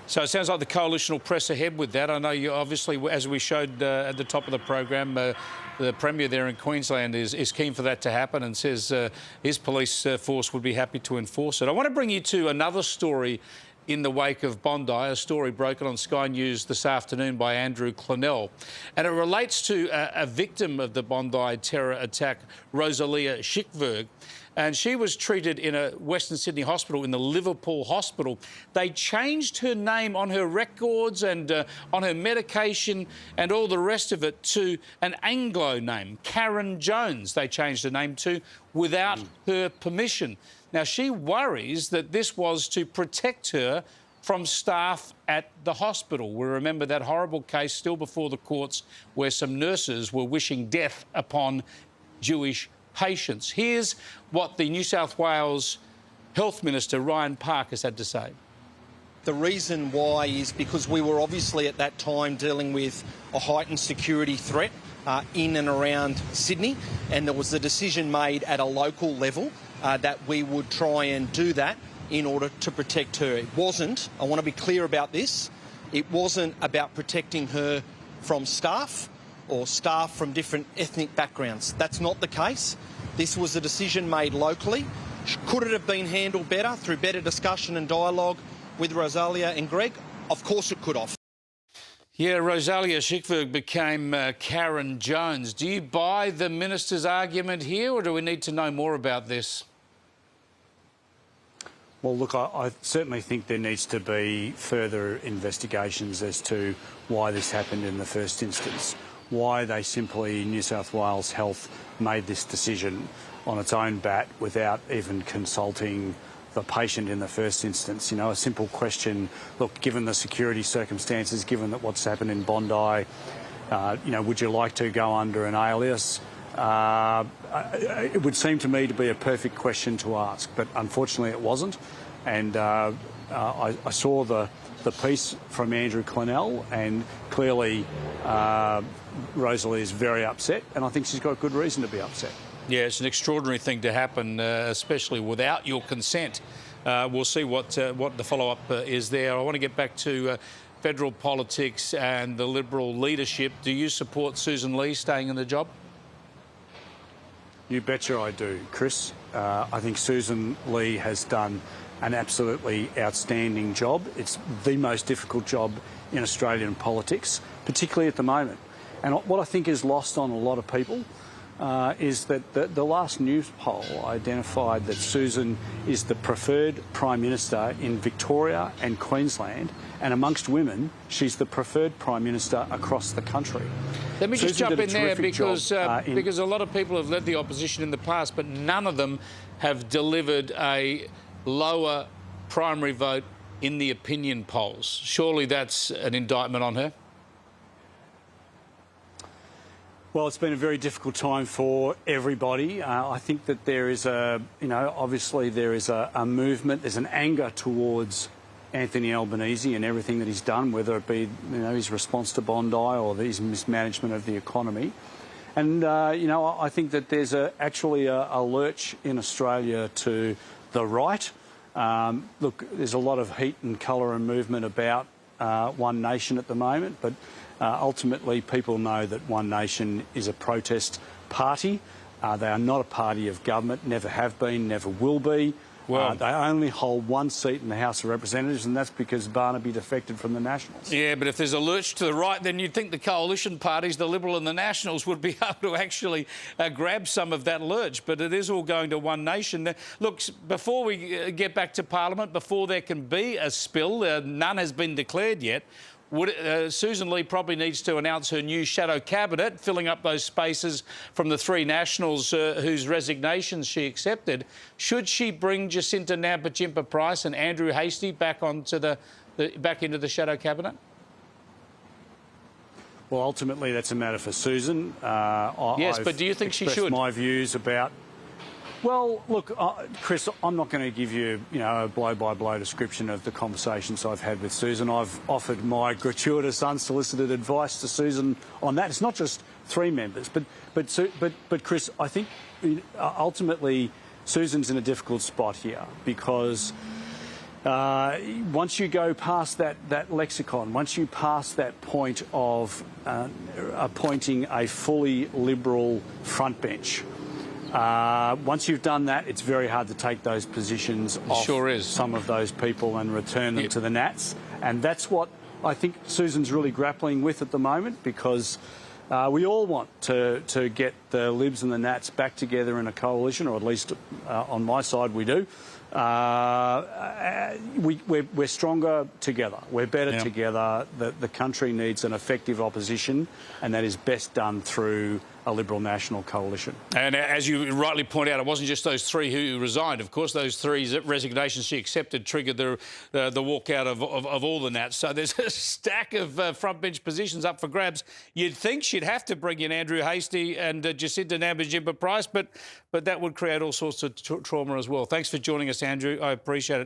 So it sounds like the coalition will press ahead with that. I know you obviously, as we showed at the top of the program, the Premier there in Queensland is keen for that to happen and says his police force would be happy to enforce it. I want to bring you to another story in the wake of Bondi, a story broken on Sky News this afternoon by Andrew Clennell. And it relates to a victim of the Bondi terror attack, Rosalie Schickberg. And she was treated in a Western Sydney hospital, in the Liverpool hospital. They changed her name on her records and on her medication and all the rest of it to an Anglo name, Karen Jones. They changed her name to without her permission. Now, she worries that this was to protect her from staff at the hospital. We remember that horrible case still before the courts where some nurses were wishing death upon Jewish patients. Here's what the New South Wales Health Minister, Ryan Park, has had to say. The reason why is because we were obviously at that time dealing with a heightened security threat in and around Sydney, and there was a decision made at a local level that we would try and do that in order to protect her. It wasn't, I want to be clear about this, it wasn't about protecting her from staff or staff from different ethnic backgrounds. That's not the case. This was a decision made locally. Could it have been handled better through better discussion and dialogue with Rosalia and Greg? Of course it could have. Yeah, Rosalie Schickberg became Karen Jones. Do you buy the minister's argument here, or do we need to know more about this? Well, look, I certainly think there needs to be further investigations as to why this happened in the first instance, why they simply, New South Wales Health, made this decision on its own bat without even consulting the patient in the first instance. You know, a simple question, look, given the security circumstances, given that what's happened in Bondi, you know, would you like to go under an alias? It would seem to me to be a perfect question to ask, but unfortunately it wasn't. And I saw the piece from Andrew Clennell, and clearly Rosalie is very upset, and I think she's got good reason to be upset. Yeah, it's an extraordinary thing to happen, especially without your consent. We'll see what the follow-up is there. I want to get back to federal politics and the Liberal leadership. Do you support Susan Lee staying in the job? You betcha I do, Chris. I think Susan Lee has done an absolutely outstanding job. It's the most difficult job in Australian politics, particularly at the moment. And what I think is lost on a lot of people is that the last news poll identified that Susan is the preferred Prime Minister in Victoria and Queensland, and amongst women, she's the preferred Prime Minister across the country. Let me just jump in there because a lot of people have led the opposition in the past, but none of them have delivered a lower primary vote in the opinion polls. Surely that's an indictment on her? Well, it's been a very difficult time for everybody. I think that there is obviously there is a movement, there's an anger towards Anthony Albanese and everything that he's done, whether it be, his response to Bondi or his mismanagement of the economy. And, I think that there's actually a lurch in Australia to the right. Look, there's a lot of heat and colour and movement about One Nation at the moment, but ultimately, people know that One Nation is a protest party. They are not a party of government, never have been, never will be. Well, they only hold one seat in the House of Representatives, and that's because Barnaby defected from the Nationals. Yeah, but if there's a lurch to the right, then you'd think the coalition parties, the Liberal and the Nationals, would be able to actually grab some of that lurch. But it is all going to One Nation. Look, before we get back to Parliament, before there can be a spill, none has been declared yet. Susan Lee probably needs to announce her new shadow cabinet, filling up those spaces from the three Nationals whose resignations she accepted. Should she bring Jacinta Nampijinpa-Price and Andrew Hastie back onto back into the shadow cabinet? Well, ultimately, that's a matter for Susan. Yes, but do you think she should? My views about. Well, look, Chris, I'm not going to give you, a blow-by-blow description of the conversations I've had with Susan. I've offered my gratuitous, unsolicited advice to Susan on that. It's not just three members, but Chris, I think ultimately Susan's in a difficult spot here because once you go past that lexicon, once you pass that point of appointing a fully Liberal frontbench, once you've done that, it's very hard to take those positions off some of those people and return them to the Nats. And that's what I think Susan's really grappling with at the moment, because we all want to get the Libs and the Nats back together in a coalition, or at least on my side we do. We're stronger together. We're better together. The country needs an effective opposition, and that is best done through a Liberal national coalition. And as you rightly point out, it wasn't just those three who resigned. Of course, those three resignations she accepted triggered the walkout of all the Nats. So there's a stack of frontbench positions up for grabs. You'd think she'd have to bring in Andrew Hastie and Jacinta Nampijinpa Price, but that would create all sorts of trauma as well. Thanks for joining us, Andrew. I appreciate it.